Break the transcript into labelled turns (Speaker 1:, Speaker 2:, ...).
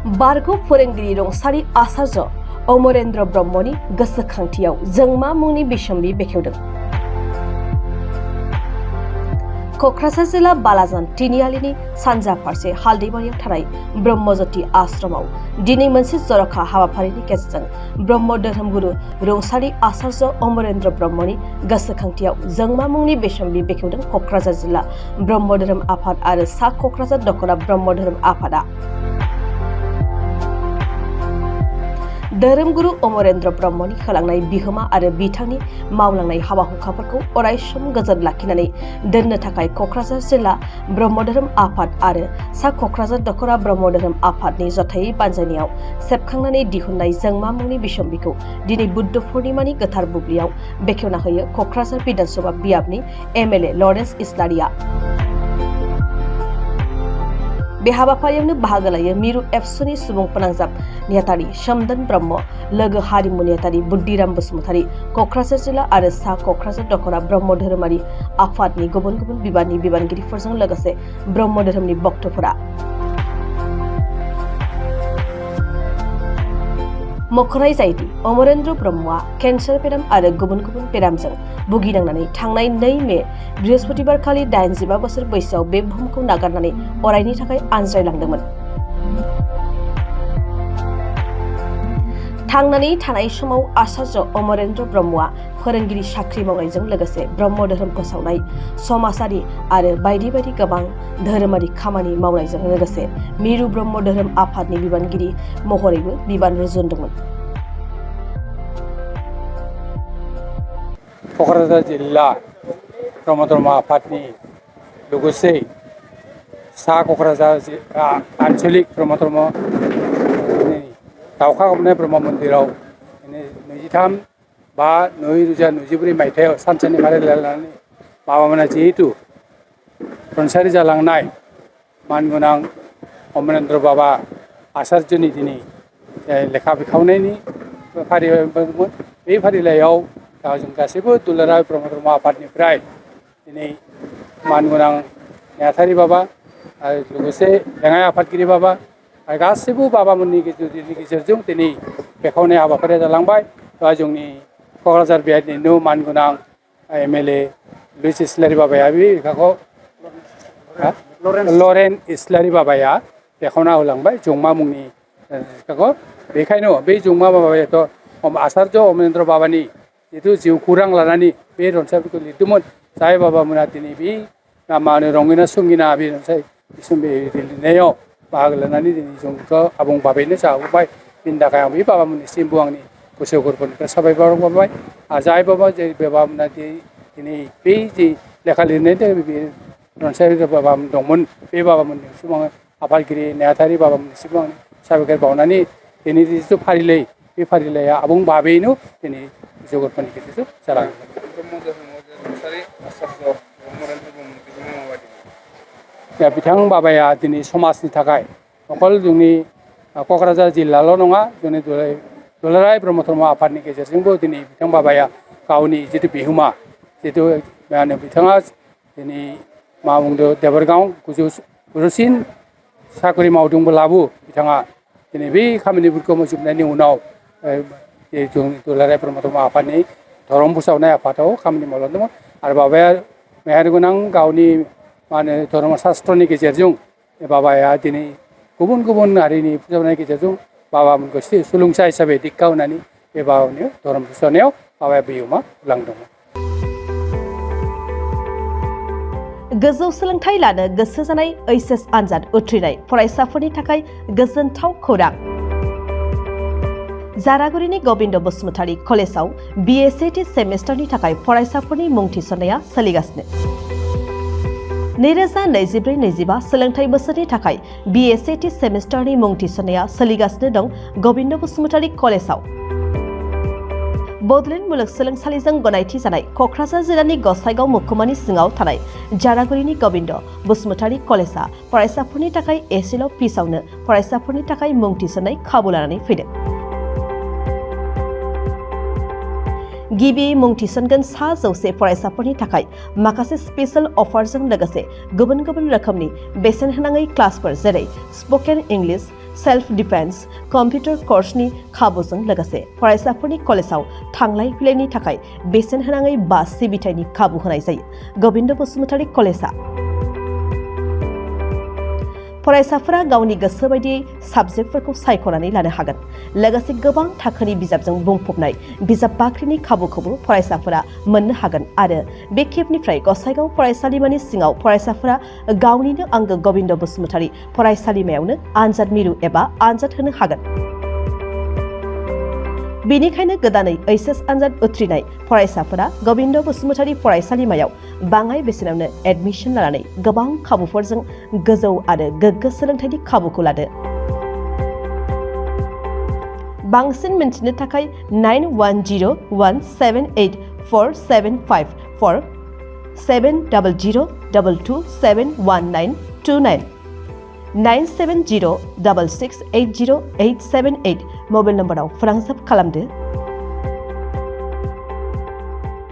Speaker 1: बारगौ फोरोंगिरि रुंसारि आचार्य अमरेन्द्र ब्रह्मनि गोसोखांथियाव जोंमा मुंनि बिसम्बि बेखेवदों। क'क्राझार जिल्ला बालाजान तिनिआलिनि सानजा फारसे हालदैबारियाव थानाय ब्रह्मज्योति आश्रमाव दिनै मोनसे जर'खा हाबाफारिनि गेजेरजों ब्रह्म धोरोमगुरु रुंसारि आचार्य अमरेन्द्र ब्रह्मनि गोसोखांथियाव जोंमा मुंनि बिसम्बि बेखेवदों क'क्राझार जिल्ला ब्रह्म धोरोम आफाद आरो सा क'क्राझार दख'रा ब्रह्म धोरोम आफादा। धोरोमगुरु अमरेन्द्र ब्रह्मनि होलांनाय बिहोमा आरो बिथांनि मावलांनाय हाबा हुखाफोरखौ अरायसम गोजोन लाखिनानै दोननो थाखाय क'क्राझार जिल्ला ब्रह्म धोरोम आफाद आरो सा क'क्राझार दख'रा ब्रह्म धोरोम आफादनि जथायै बानजायनायाव सेबखांनानै दिहुननाय जोंमा मुंनि बिसम्बिखौ दिनै बुद्ध पुर्णिमानि गोथार बुब्लियाव बेखेवना होयो क'क्राझार बिधानसभा बियाबनि एमएलए लरेन्स इस्लारिया। बे हाबाफारियावनो बाहागो लायो मिरु एबसुनि सुबुं फोनांजाब नेहाथारि सोमदोन ब्रह्म, लोगो हारिमु नेहाथारि बुद्धिराम बसुमतारी, क'क्राझार जिल्ला आरो सा क'क्राझार दख'रा ब्रह्म धोरोमारि आफादनि गुबुन गुबुन बिबाननि बिबानगिरिफोरजों लोगोसे ब्रह्म धोरोमनि भक्तफोरा। मख'नाय जायोदि अमरेन्द्र ब्रह्मआ केन्सार बेराम आरो गुबुन गुबुन बेरामजों भुगिनांनानै थांनाय 2 मे बृहस्पतिबारखालि 85 बोसोर बैसोआव बे बुहुमखौ नागारनानै अरायनि थाखाय आनज्रायलांदोंमोन। थांनानै थानाय समाव आचार्य अमरेन्द्र ब्रह्मआ फोरोंगिरि साख्रि मावनायजों लोगोसे ब्रह्म धोरोम फोसावनाय, समाजारि आरो बायदि बायदि गोबां धोरोमारि खामानि मावनायजों लोगोसे मिरु ब्रह्म धोरोम आफादनि बिबानगिरि महरैबो बिबान रुजुनदोंमोन।
Speaker 2: क'क्राझार जिल्ला ब्रह्म धर्म आफादनि लोगोसे सा क'क्राझार आन्चलिक ब्रह्म धर्म दावखा गाबनाय ब्रह्म मन्दिराव 23/5/2024 मायथाइयाव सानसेनि फालिथाय लानानै माबामोना जिहेतु रुंसारि जालांनाय मानगोनां अमरेन्द्र बाबा आचार्यनि दिनै लेखा बिखावनायनि फारिलाइमोन। बे फारिलाइयाव जों गासैबो दुलाराय ब्रह्म धर्म आफादनिफ्राय दिनै मानगोनां नेहाथारि बाबा आरो लोगोसे लेङाइ आफादगिरि बाबा आरो गासैबो बाबामोननि गेजेरजों दिनै बेखावनाय हाबाफारिया जालांबाय। जोंनि क'क्राझार बिहारनिनो मानगोनां एमएलए लुइस इस्लारि बाबाया बे लेखाखौ लरेन्स इस्लारि बाबाया बेखावना होलांबाय जोंमा मुंनि लेखाखौ। बेखायनो बे जोंमा बाबायाथ' आचार्य अमरेन्द्र बाबानि जिथु जिउ खौरां लानानै बे रनसायफोरखौ लिरदोंमोन। जाय बाबामोना दिनै बे मा होनो रंगिना संगिना बे रनसाय बिसम्बि लिरनायाव बाहागो लानानै दिनै जोंखौ आबुं भाबैनो जाहोबाय। बेनि थाखाय आं बे बाबामोननिसिमबो आंनि गोसो गोरबोनिफ्राय साबायखर बावबाय। आरो जाय बाबामोना दिनै बे जि लेखा लिरनाय बे रनसाय बाबामोन दंमोन, बे बाबामोननिसिम आङो आफादगिरि नेहाथारि बाबामोननिसिम आं साबायखर बावनानै दिनै जिथु फारिलाइ बे फारिलाइया आबुं भाबैनो दिनै जौगाफोरनि गेजेरजों जालाङो। बिथां बाबाया दिनै समाजनि थाखाय अकल जोंनि क'क्राझार जिल्लाल' नङा, जोंनि दुलाराय ब्रह्म धर्म आफादनि गेजेरजोंबो दिनै बिथां बाबाया गावनि जिथु बिहोमा जिथु मा होनो बिथाङा दिनै मा बुंदों देबरगाव गोजौसिन साख्रि मावदोंब्लाबो बिथाङा दिनै बै खामानिफोरखौ मावजोबनायनि उनाव जोंनि दुलाराय ब्रह्म धर्म आफादनि धर्म फोसावनाय आफादाव खामानि मावलांदोंमोन। आरो बाबाया मेहेर गोनां गावनि मा होनो धर्म शास्त्रनि गेजेरजों बाबाया दिनै गुबुन गुबुन हारिनि फोसावनायनि गेजेरजों बाबामोनखौ सोलोंसा हिसाबै दिक्षा होनानै बे बाबानि धर्म फोसावनायाव बाबाया बिहोमा होलांदोंमोन।
Speaker 1: गोजौ सोलोंथाइ लानो गोसो जानाय HS आनजाद उथ्रिनाय फरायसाफोरनि थाखाय गोजोनथाव खौरां। जारागुरिनि गबिन्द बसुमतारी कलेजाव BSc सेमेस्टारनि थाखाय फरायसाफोरनि मुं थिसननाया सोलिगासिनो। 2024-25 सोलोंथाइ बोसोरनि थाखाय BSc सेमेस्टारनि मुं थिसननाया सोलिगासिनो दं गबिन्द बसुमतारी कलेजाव। बड'लेण्ड मुलुगसोलोंसालिजों गनायथि जानाय क'क्राझार जिल्लानि गसाइगाव महकुमानि सिङाव थानाय जारागुरिनि गबिन्द बसुमतारी कलेजा फरायसाफोरनि थाखाय एसेल' फिसावनो फरायसाफोरनि थाखाय मुं थिसननाय खाबु लानानै फैदों। गिबि मुं थिसनगोन 100 फरायसाफोरनि थाखाय माखासे स्पेशल अफारजों लोगोसे गुबुन गुबुन रोखोमनि बेसेन होनाङै क्लासफोर जेरै spoken English, self defence computer कर्सनि खाबुजों लोगोसे फरायसाफोरनि कलेजाव थांलाय फैलायनि थाखाय बेसेन होनाङै बास सिबिथायनि खाबु होनाय जायो। गोविन्द बसुमतारी कलेजा फरायसाफोरा गावनि गोसो बायदियै साबजेक्टफोरखौ सायख'नानै लानो हागोन। लोगोसे गोबां थाखोनि बिजाबजों बुंफबनाय बिजाब बाख्रिनि खाबुखौबो फरायसाफोरा मोननो हागोन आरो बे खेबनिफ्राय गसाइगाव फरायसालिमानि सिङाव फरायसाफोरा गावनिनो आंगो गोविन्द बसुमतारी फरायसालिमायावनो आनजाद मिरु एबा आनजाद होनो हागोन। बेनिखायनो गोदानै एचएस आनजाद उथ्रिनाय फरायसाफोरा गोविन्द बसुमतारी फरायसालिमायाव बाङाय बेसेनावनो एडमिसन लानानै गोबां खाबुफोरजों गोजौ आरो गोग्गो सोलोंथाइनि खाबुखौ लादो। बांसिन मिन्थिनो थाखाय 9101784754 7002271929 970668087 मबाइल नम्बराव फोनांजाब खालामदो।